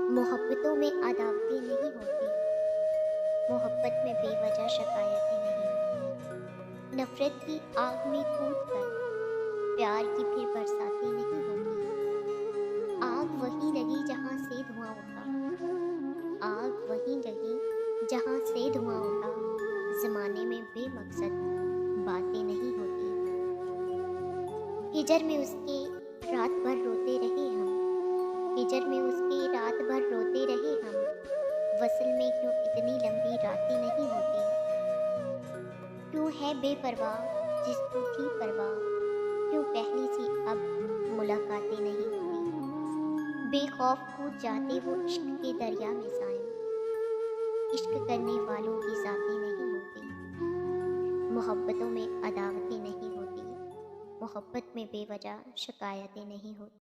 मोहब्बतों में अदावतें नहीं होती, मोहब्बत में बेवजह शिकायतें नहीं। नफरत की आग में कूद कर प्यार की फिर बरसातें नहीं होती। आग वहीं लगी जहाँ से धुआं उठा, आग वहीं लगी जहाँ से धुआं उठा। जमाने में बेमकसद बातें नहीं होती। हिजर में उसके रात भर रोते रहे हम, हिजर में उसके रात भर रोते रहे हम। वसल में क्यों इतनी लंबी रातें नहीं होती। क्यों है बेपरवाह जिसको थी परवाह, क्यों पहली सी अब मुलाकातें नहीं होती। बेखौफ कूद जाते वो इश्क के दरिया में साए, इश्क करने वालों की जातें नहीं होती। मोहब्बतों में अदावतें नहीं होती, मोहब्बत में बेवजह शिकायतें नहीं होती।